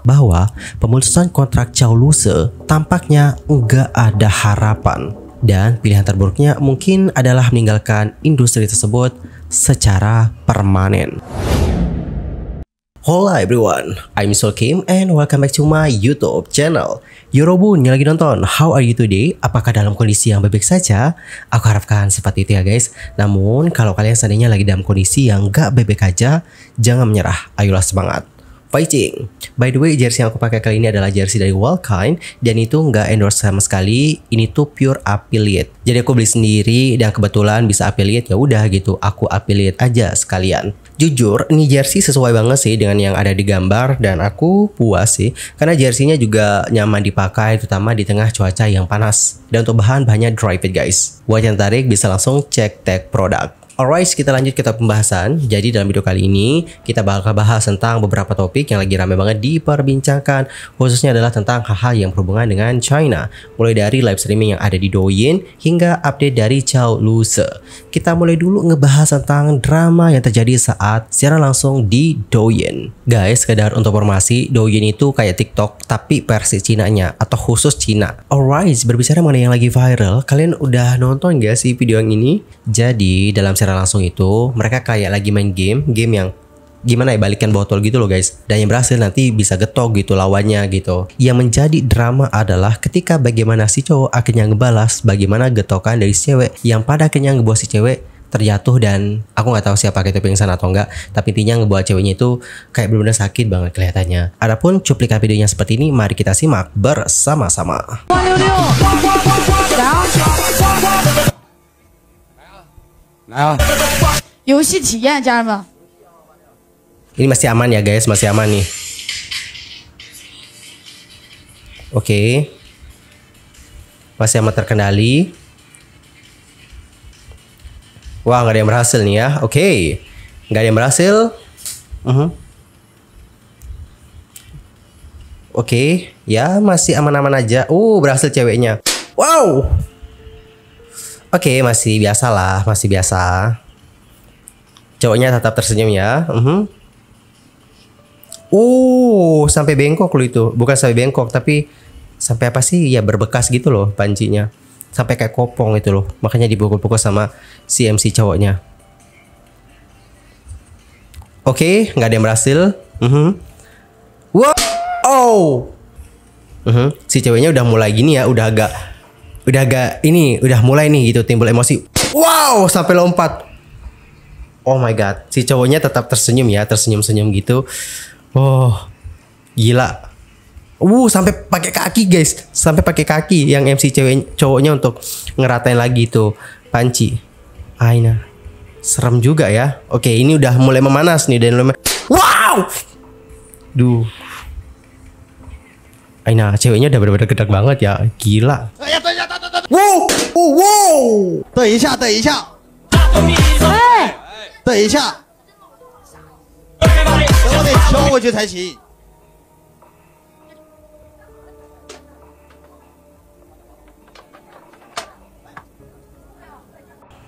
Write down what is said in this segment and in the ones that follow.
bahwa pemutusan kontrak Chow Lutze tampaknya nggak ada harapan. Dan pilihan terburuknya mungkin adalah meninggalkan industri tersebut secara permanen. Hola everyone, I'm Sol Kim and welcome back to my YouTube channel. Yorobun yang lagi nonton, how are you today? Apakah dalam kondisi yang baik-baik saja? Aku harapkan seperti itu ya guys. Namun kalau kalian seandainya lagi dalam kondisi yang gak baik-baik aja, jangan menyerah, ayolah semangat. Fighting. By the way, jersey yang aku pakai kali ini adalah jersey dari Wildkind dan itu nggak endorse sama sekali. Ini tuh pure affiliate. Jadi aku beli sendiri dan kebetulan bisa affiliate, ya udah gitu, aku affiliate aja sekalian. Jujur, ini jersey sesuai banget sih dengan yang ada di gambar dan aku puas sih karena jerseynya juga nyaman dipakai, terutama di tengah cuaca yang panas. Dan untuk bahan-bahannya dry fit guys. Buat yang tertarik bisa langsung cek tag produk. Alright, kita lanjut ke pembahasan. Jadi dalam video kali ini kita bakal bahas tentang beberapa topik yang lagi ramai banget diperbincangkan, khususnya adalah tentang hal-hal yang berhubungan dengan China, mulai dari live streaming yang ada di Douyin hingga update dari Chow Lutze. Kita mulai dulu ngebahas tentang drama yang terjadi saat siaran langsung di Douyin. Guys, sekedar untuk informasi, Douyin itu kayak TikTok tapi versi Cina-nya atau khusus Cina. Alright, berbicara mengenai yang lagi viral, kalian udah nonton gak sih video yang ini? Jadi dalam siaran langsung itu mereka kayak lagi main game yang gimana ya, balikan botol gitu loh guys, dan yang berhasil nanti bisa getok gitu lawannya gitu. Yang menjadi drama adalah ketika bagaimana si cowok akhirnya ngebalas bagaimana getokan dari si cewek yang pada akhirnya ngebuat si cewek terjatuh, dan aku nggak tahu siapa itu pingsan atau enggak, tapi intinya ngebuat ceweknya itu kayak benar-benar sakit banget kelihatannya. Adapun cuplikan videonya seperti ini, mari kita simak bersama-sama. Ini masih aman ya guys, masih aman nih. Oke. Masih aman terkendali. Wah, nggak ada yang berhasil nih ya. Oke. Nggak ada yang berhasil. Oke, ya masih aman-aman aja. Berhasil ceweknya. Wow. Oke, masih biasa lah, masih biasa. Cowoknya tetap tersenyum ya. Sampai bengkok loh itu. Bukan sampai bengkok, tapi sampai apa sih? Ya berbekas gitu loh pancinya. Sampai kayak kopong itu loh. Makanya dipukul-pukul sama si MC cowoknya. Oke, nggak ada yang berhasil. Wow. Si ceweknya udah mulai gini ya, udah agak ini, udah mulai nih gitu timbul emosi. Wow, sampai lompat. Oh my god, si cowoknya tetap tersenyum ya, tersenyum-senyum gitu. Oh, gila. Sampai pakai kaki guys, sampai pakai kaki yang MC cowoknya untuk ngeratain lagi tuh panci. Aina, serem juga ya. Oke, ini udah mulai memanas nih dan wow. Duh. Aina, ceweknya udah bener-bener gedak banget ya, gila. Wow.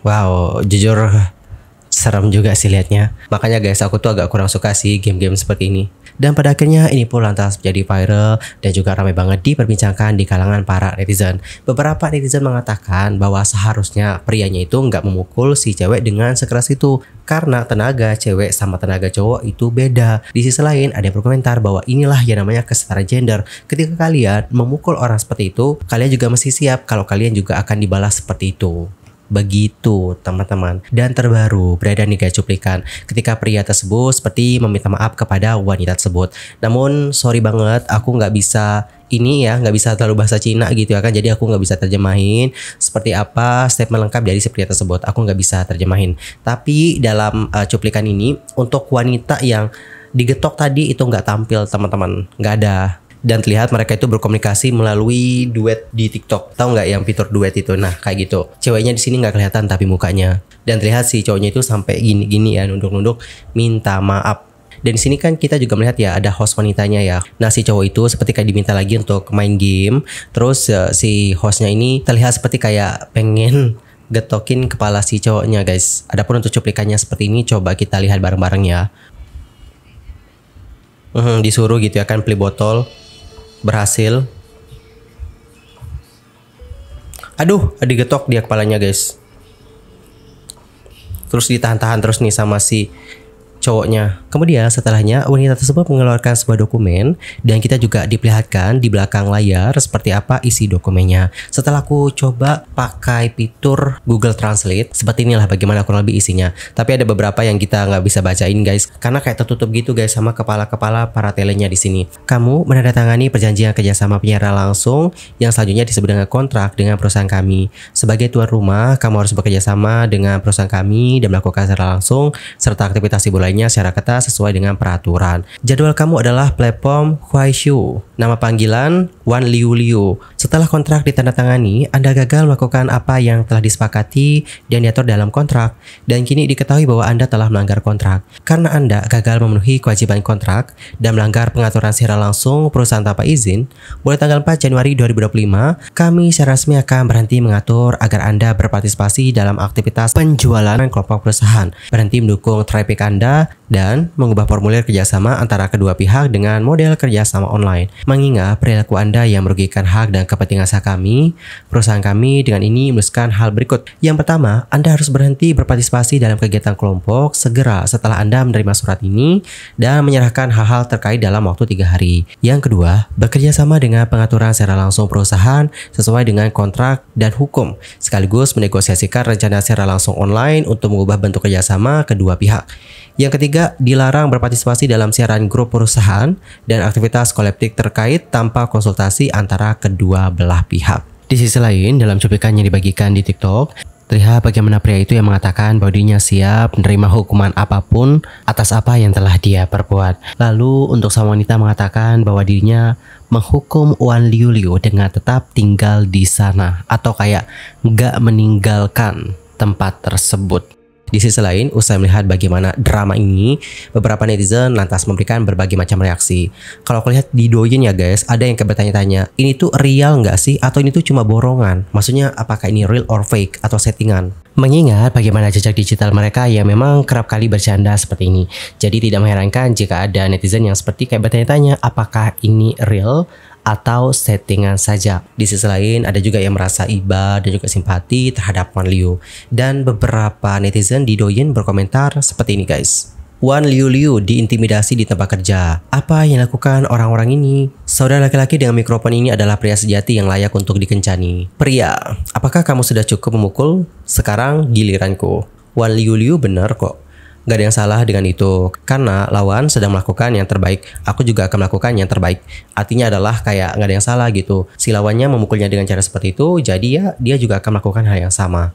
Wow, jujur serem juga sih liatnya. Makanya guys, aku tuh agak kurang suka sih game-game seperti ini. Dan pada akhirnya ini pun lantas menjadi viral dan juga ramai banget diperbincangkan di kalangan para netizen. Beberapa netizen mengatakan bahwa seharusnya prianya itu nggak memukul si cewek dengan sekeras itu karena tenaga cewek sama tenaga cowok itu beda. Di sisi lain ada yang berkomentar bahwa inilah yang namanya kesetaraan gender. Ketika kalian memukul orang seperti itu, kalian juga mesti siap kalau kalian juga akan dibalas seperti itu. Begitu teman-teman. Dan terbaru beredar nih guys cuplikan ketika pria tersebut seperti meminta maaf kepada wanita tersebut. Namun sorry banget, aku nggak bisa ini ya, nggak bisa terlalu bahasa Cina gitu ya kan, jadi aku nggak bisa terjemahin seperti apa statement lengkap dari si pria tersebut. Aku nggak bisa terjemahin. Tapi dalam cuplikan ini untuk wanita yang digetok tadi itu nggak tampil teman-teman, nggak ada. Dan terlihat mereka itu berkomunikasi melalui duet di TikTok. Tahu nggak yang fitur duet itu? Nah, kayak gitu. Ceweknya di sini nggak kelihatan tapi mukanya. Dan terlihat si cowoknya itu sampai gini-gini ya, nunduk-nunduk minta maaf. Dan di sini kan kita juga melihat ya ada host wanitanya ya. Nah, si cowok itu seperti kayak diminta lagi untuk main game. Terus si hostnya ini terlihat seperti kayak pengen getokin kepala si cowoknya guys. Adapun untuk cuplikannya seperti ini, coba kita lihat bareng-bareng ya. Disuruh gitu ya kan beli botol. Berhasil. Aduh, digetok dia kepalanya guys. Terus ditahan-tahan terus nih sama si cowoknya. Kemudian setelahnya wanita tersebut mengeluarkan sebuah dokumen dan kita juga diperlihatkan di belakang layar seperti apa isi dokumennya. Setelah aku coba pakai fitur Google Translate, seperti inilah bagaimana kurang lebih isinya. Tapi ada beberapa yang kita nggak bisa bacain guys, karena kayak tertutup gitu guys sama kepala-kepala para telenya di sini. Kamu menandatangani perjanjian kerjasama penyiaran langsung yang selanjutnya disebut dengan kontrak dengan perusahaan kami. Sebagai tuan rumah, kamu harus bekerja sama dengan perusahaan kami dan melakukan secara langsung serta aktivitas hiburan secara ketat sesuai dengan peraturan. Jadwal kamu adalah platform Huaishu. Nama panggilan Wan Liu Liu. Setelah kontrak ditandatangani, Anda gagal melakukan apa yang telah disepakati dan diatur dalam kontrak, dan kini diketahui bahwa Anda telah melanggar kontrak. Karena Anda gagal memenuhi kewajiban kontrak dan melanggar pengaturan secara langsung perusahaan tanpa izin, mulai tanggal 4 Januari 2025, kami secara resmi akan berhenti mengatur agar Anda berpartisipasi dalam aktivitas penjualan kelompok perusahaan, berhenti mendukung traffic Anda, dan mengubah formulir kerjasama antara kedua pihak dengan model kerjasama online. Mengingat perilaku Anda yang merugikan hak dan kepentingan sah kami, perusahaan kami dengan ini menuliskan hal berikut. Yang pertama, Anda harus berhenti berpartisipasi dalam kegiatan kelompok segera setelah Anda menerima surat ini dan menyerahkan hal-hal terkait dalam waktu 3 hari. Yang kedua, bekerja sama dengan pengaturan secara langsung perusahaan sesuai dengan kontrak dan hukum, sekaligus menegosiasikan rencana secara langsung online untuk mengubah bentuk kerjasama kedua pihak. Yang ketiga, dilarang berpartisipasi dalam siaran grup perusahaan dan aktivitas kolektif terkait tanpa konsultasi antara kedua belah pihak. Di sisi lain, dalam cuplikan yang dibagikan di TikTok, terlihat bagaimana pria itu yang mengatakan bahwa dirinya siap menerima hukuman apapun atas apa yang telah dia perbuat. Lalu untuk sang wanita mengatakan bahwa dirinya menghukum Wan Liu Liu dengan tetap tinggal di sana atau kayak nggak meninggalkan tempat tersebut. Di sisi lain, usai melihat bagaimana drama ini, beberapa netizen lantas memberikan berbagai macam reaksi. Kalau kalian lihat di Douyin ya guys, ada yang bertanya-tanya, ini tuh real nggak sih? Atau ini tuh cuma borongan? Maksudnya apakah ini real or fake atau settingan? Mengingat bagaimana jejak digital mereka yang memang kerap kali bercanda seperti ini. Jadi tidak mengherankan jika ada netizen yang seperti kayak bertanya-tanya, apakah ini real atau settingan saja. Di sisi lain ada juga yang merasa iba dan juga simpati terhadap Wan Liu. Dan beberapa netizen di Douyin berkomentar seperti ini guys. Wan Liu Liu diintimidasi di tempat kerja. Apa yang dilakukan orang-orang ini? Saudara laki-laki dengan mikrofon ini adalah pria sejati yang layak untuk dikencani. Pria, apakah kamu sudah cukup memukul? Sekarang giliranku. Wan Liu Liu benar kok. Gak ada yang salah dengan itu, karena lawan sedang melakukan yang terbaik, aku juga akan melakukan yang terbaik. Artinya adalah kayak gak ada yang salah gitu. Si lawannya memukulnya dengan cara seperti itu, jadi ya dia juga akan melakukan hal yang sama.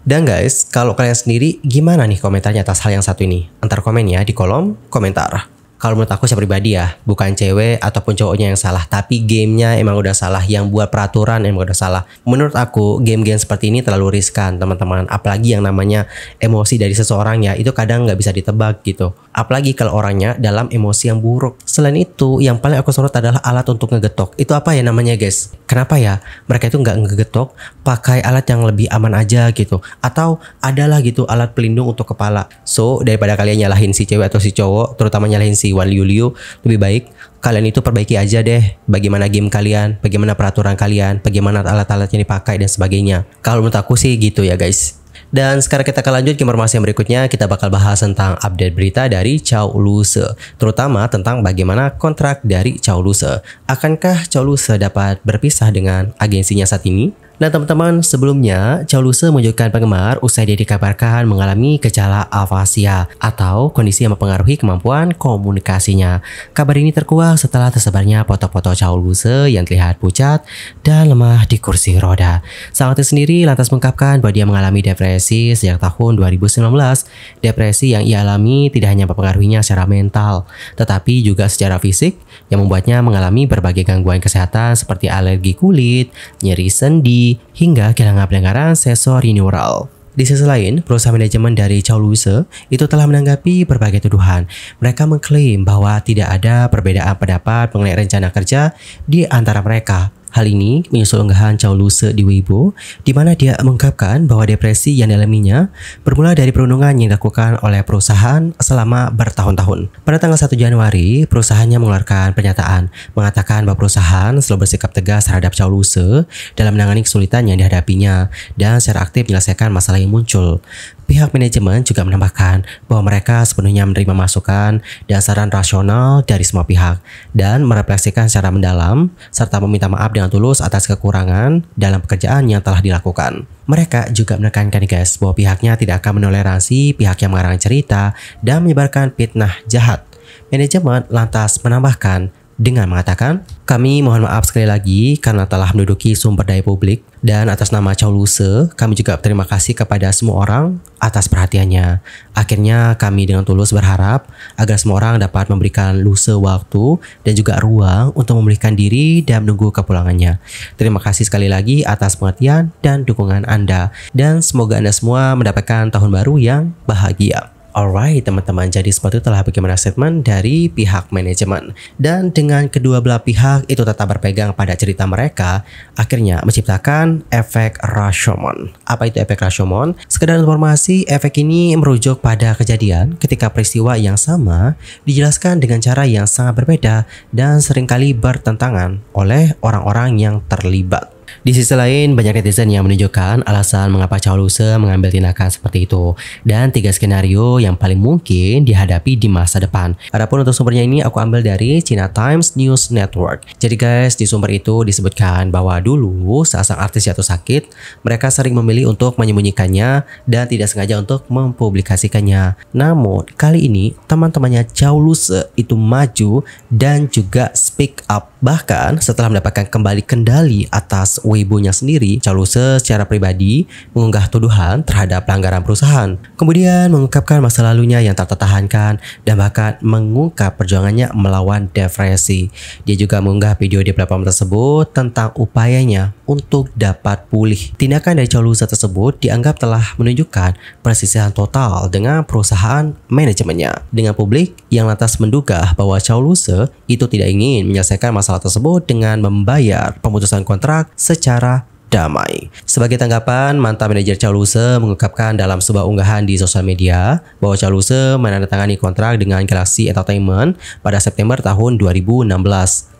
Dan guys, kalau kalian sendiri gimana nih komentarnya atas hal yang satu ini? Antar komen ya di kolom komentar. Kalau menurut aku secara pribadi ya, bukan cewek ataupun cowoknya yang salah, tapi gamenya emang udah salah, yang buat peraturan emang udah salah. Menurut aku, game-game seperti ini terlalu riskan teman-teman, apalagi yang namanya emosi dari seseorang ya, itu kadang nggak bisa ditebak gitu. Apalagi kalau orangnya dalam emosi yang buruk. Selain itu, yang paling aku sorot adalah alat untuk ngegetok. Itu apa ya namanya guys? Kenapa ya mereka itu nggak ngegetok, pakai alat yang lebih aman aja gitu, atau adalah gitu alat pelindung untuk kepala. So daripada kalian nyalahin si cewek atau si cowok, terutama nyalahin si Wan Liu Liu, lebih baik kalian itu perbaiki aja deh bagaimana game kalian, bagaimana peraturan kalian, bagaimana alat-alat yang dipakai dan sebagainya. Kalau menurut aku sih gitu ya guys. Dan sekarang kita akan lanjut ke informasi yang berikutnya. Kita bakal bahas tentang update berita dari Chow Luse, terutama tentang bagaimana kontrak dari Chow Luse. Akankah Chow Luse dapat berpisah dengan agensinya saat ini? Nah teman-teman, sebelumnya Chow Luse menunjukkan penggemar usai dia dikabarkan mengalami gejala afasia atau kondisi yang mempengaruhi kemampuan komunikasinya. Kabar ini terkuak setelah tersebarnya foto-foto Chow Luse yang terlihat pucat dan lemah di kursi roda. Sang artis sendiri lantas mengungkapkan bahwa dia mengalami depresi sejak tahun 2019. Depresi yang ia alami tidak hanya mempengaruhinya secara mental, tetapi juga secara fisik yang membuatnya mengalami berbagai gangguan kesehatan seperti alergi kulit, nyeri sendi, hingga kehilangan pendengaran sensori neural. Di sisi lain, perusahaan manajemen dari Chow Luse itu telah menanggapi berbagai tuduhan. Mereka mengklaim bahwa tidak ada perbedaan pendapat mengenai rencana kerja di antara mereka. Hal ini menyusul unggahan Chow Loo-se di Weibo, di mana dia mengungkapkan bahwa depresi yang dialaminya bermula dari perundungan yang dilakukan oleh perusahaan selama bertahun-tahun. Pada tanggal 1 Januari, perusahaannya mengeluarkan pernyataan mengatakan bahwa perusahaan selalu bersikap tegas terhadap Chow Loo-se dalam menangani kesulitan yang dihadapinya dan secara aktif menyelesaikan masalah yang muncul. Pihak manajemen juga menambahkan bahwa mereka sepenuhnya menerima masukan dan saran rasional dari semua pihak dan merefleksikan secara mendalam serta meminta maaf dengan tulus atas kekurangan dalam pekerjaan yang telah dilakukan. Mereka juga menekankan guys bahwa pihaknya tidak akan menoleransi pihak yang mengarang cerita dan menyebarkan fitnah jahat. Manajemen lantas menambahkan dengan mengatakan, kami mohon maaf sekali lagi karena telah menduduki sumber daya publik dan atas nama Chow Loo-se, kami juga berterima kasih kepada semua orang atas perhatiannya. Akhirnya kami dengan tulus berharap agar semua orang dapat memberikan Loo-se waktu dan juga ruang untuk memulihkan diri dan menunggu kepulangannya. Terima kasih sekali lagi atas pengertian dan dukungan Anda dan semoga Anda semua mendapatkan tahun baru yang bahagia. Alright teman-teman, jadi seperti itulah bagaimana statement dari pihak manajemen. Dan dengan kedua belah pihak itu tetap berpegang pada cerita mereka, akhirnya menciptakan efek Rashomon. Apa itu efek Rashomon? Sekedar informasi, efek ini merujuk pada kejadian ketika peristiwa yang sama dijelaskan dengan cara yang sangat berbeda dan seringkali bertentangan oleh orang-orang yang terlibat. Di sisi lain, banyak netizen yang menunjukkan alasan mengapa Chow Loo-se mengambil tindakan seperti itu dan 3 skenario yang paling mungkin dihadapi di masa depan. Adapun untuk sumbernya ini aku ambil dari China Times News Network. Jadi guys, di sumber itu disebutkan bahwa dulu saat sang artis jatuh sakit, mereka sering memilih untuk menyembunyikannya dan tidak sengaja untuk mempublikasikannya. Namun, kali ini teman-temannya Chow Loo-se itu maju dan juga speak up. Bahkan setelah mendapatkan kembali kendali atas Weibo-nya sendiri, Chow Loo-se secara pribadi mengunggah tuduhan terhadap pelanggaran perusahaan. Kemudian mengungkapkan masa lalunya yang tak tertahankan dan bahkan mengungkap perjuangannya melawan depresi. Dia juga mengunggah video di platform tersebut tentang upayanya untuk dapat pulih. Tindakan dari Chow Loo-se tersebut dianggap telah menunjukkan persisihan total dengan perusahaan manajemennya. Dengan publik yang lantas menduga bahwa Chow Loo-se itu tidak ingin menyelesaikan masalah tersebut dengan membayar pemutusan kontrak secara damai. Sebagai tanggapan, mantan manajer Chow Loo-se mengungkapkan dalam sebuah unggahan di sosial media bahwa Chow Loo-se menandatangani kontrak dengan Galaxy Entertainment pada September tahun 2016.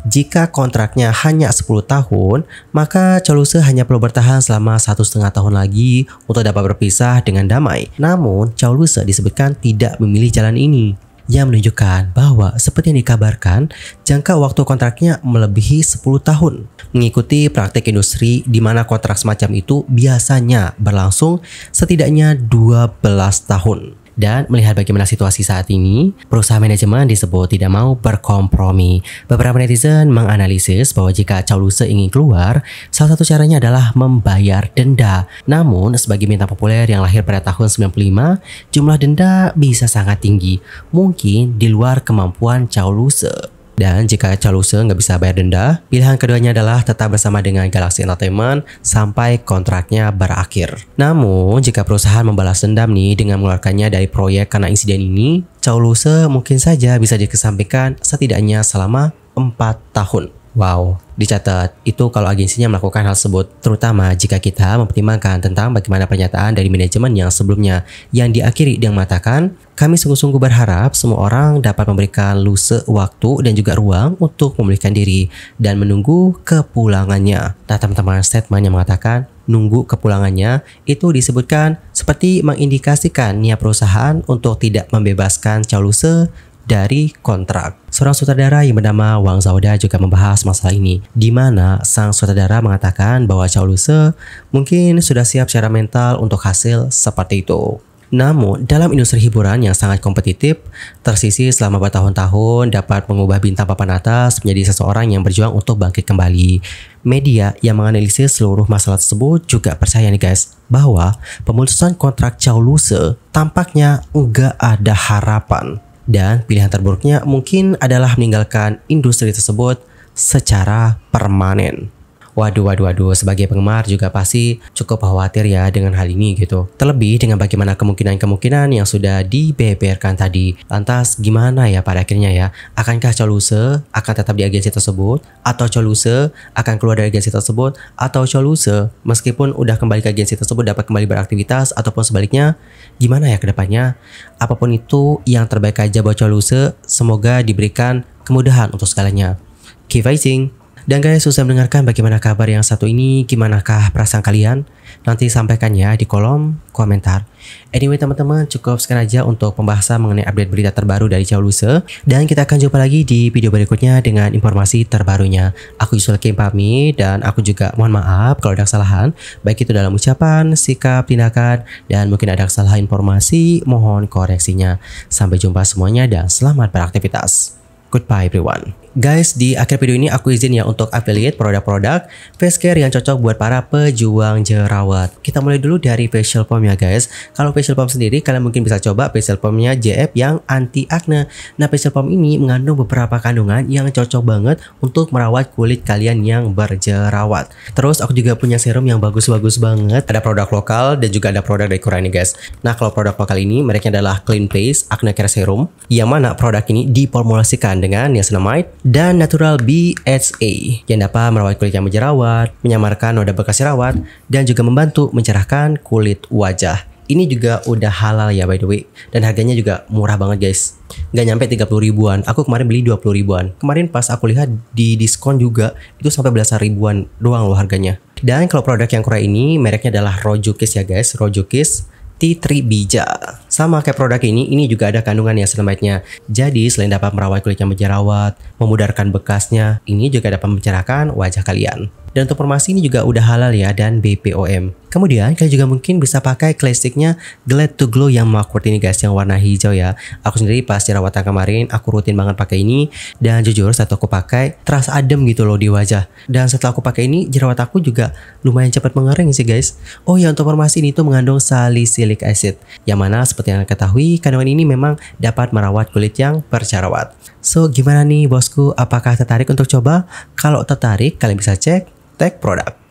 Jika kontraknya hanya 10 tahun, maka Chow Loo-se hanya perlu bertahan selama 1,5 tahun lagi untuk dapat berpisah dengan damai. Namun, Chow Loo-se disebutkan tidak memilih jalan ini, yang menunjukkan bahwa seperti yang dikabarkan, jangka waktu kontraknya melebihi 10 tahun. Mengikuti praktik industri di mana kontrak semacam itu biasanya berlangsung setidaknya 12 tahun. Dan melihat bagaimana situasi saat ini, perusahaan manajemen disebut tidak mau berkompromi. Beberapa netizen menganalisis bahwa jika Chow Loo-se ingin keluar, salah satu caranya adalah membayar denda. Namun, sebagai bintang populer yang lahir pada tahun 95, jumlah denda bisa sangat tinggi, mungkin di luar kemampuan Chow Loo-se. Dan jika Chow Loo-se nggak bisa bayar denda, pilihan keduanya adalah tetap bersama dengan Galaxy Entertainment sampai kontraknya berakhir. Namun, jika perusahaan membalas dendam nih dengan mengeluarkannya dari proyek karena insiden ini, Chow Loo-se mungkin saja bisa dikesampingkan setidaknya selama 4 tahun. Wow, dicatat itu kalau agensinya melakukan hal tersebut, terutama jika kita mempertimbangkan tentang bagaimana pernyataan dari manajemen yang sebelumnya yang diakhiri dengan mengatakan, kami sungguh-sungguh berharap semua orang dapat memberikan Loo-se waktu dan juga ruang untuk memulihkan diri dan menunggu kepulangannya. Nah teman-teman, statement yang mengatakan nunggu kepulangannya itu disebutkan seperti mengindikasikan niat perusahaan untuk tidak membebaskan Chow Loo-se dari kontrak. Seorang sutradara yang bernama Wang Zauda juga membahas masalah ini, di mana sang sutradara mengatakan bahwa Chow Loo-se mungkin sudah siap secara mental untuk hasil seperti itu. Namun, dalam industri hiburan yang sangat kompetitif, tersisi selama bertahun-tahun dapat mengubah bintang papan atas menjadi seseorang yang berjuang untuk bangkit kembali. Media yang menganalisis seluruh masalah tersebut juga percaya nih guys, bahwa pemutusan kontrak Chow Loo-se tampaknya enggak ada harapan. Dan pilihan terburuknya mungkin adalah meninggalkan industri tersebut secara permanen. Waduh, sebagai penggemar juga pasti cukup khawatir ya dengan hal ini gitu. Terlebih dengan bagaimana kemungkinan-kemungkinan yang sudah dibeberkan tadi. Lantas gimana ya pada akhirnya ya? Akankah Choluse akan tetap di agensi tersebut? Atau Choluse akan keluar dari agensi tersebut? Atau Choluse meskipun udah kembali ke agensi tersebut dapat kembali beraktivitas? Ataupun sebaliknya, gimana ya ke depannya? Apapun itu yang terbaik aja buat Choluse, semoga diberikan kemudahan untuk segalanya. Keep fighting! Dan guys, susah mendengarkan bagaimana kabar yang satu ini, gimanakah perasaan kalian? Nanti sampaikan ya di kolom komentar. Anyway teman-teman, cukup sekian aja untuk pembahasan mengenai update berita terbaru dari Choluse. Dan kita akan jumpa lagi di video berikutnya dengan informasi terbarunya. Aku Yusul Kim pamit, dan aku juga mohon maaf kalau ada kesalahan, baik itu dalam ucapan, sikap, tindakan, dan mungkin ada kesalahan informasi, mohon koreksinya. Sampai jumpa semuanya dan selamat beraktivitas. Goodbye everyone. Guys, di akhir video ini aku izin ya untuk affiliate produk-produk face care yang cocok buat para pejuang jerawat. Kita mulai dulu dari facial foam ya guys. Kalau facial foam sendiri, kalian mungkin bisa coba facial foamnya JF yang anti acne. Nah, facial foam ini mengandung beberapa kandungan yang cocok banget untuk merawat kulit kalian yang berjerawat. Terus aku juga punya serum yang bagus-bagus banget. Ada produk lokal dan juga ada produk dari Korea nih guys. Nah, kalau produk lokal ini mereknya adalah Clean Face Acne Care Serum, yang mana produk ini diformulasikan dengan niacinamide dan natural BHA yang dapat merawat kulit yang berjerawat, menyamarkan noda bekas jerawat, dan juga membantu mencerahkan kulit wajah. Ini juga udah halal ya by the way, dan harganya juga murah banget guys. Nggak nyampe 30 ribuan, aku kemarin beli 20 ribuan. Kemarin pas aku lihat di diskon juga, itu sampai belasan ribuan doang loh harganya. Dan kalau produk yang Korea ini, mereknya adalah Rojukis ya guys, Rojukis Tea Tree Bija. Sama kayak produk ini juga ada kandungan niacinamide-nya. Jadi selain dapat merawat kulit yang berjerawat, memudarkan bekasnya, ini juga dapat mencerahkan wajah kalian. Dan untuk formasi ini juga udah halal ya dan BPOM. Kemudian kalian juga mungkin bisa pakai classicnya Glad to Glow yang Mugwort ini guys, yang warna hijau ya. Aku sendiri pas jerawatan kemarin aku rutin banget pakai ini, dan jujur saat aku pakai terasa adem gitu loh di wajah. Dan setelah aku pakai ini, jerawat aku juga lumayan cepat mengering sih guys. Oh ya, untuk formasi ini tuh mengandung salicylic acid, yang mana seperti yang ketahui kandungan ini memang dapat merawat kulit yang berjerawat. So gimana nih bosku, apakah tertarik untuk coba? Kalau tertarik kalian bisa cek tag produk.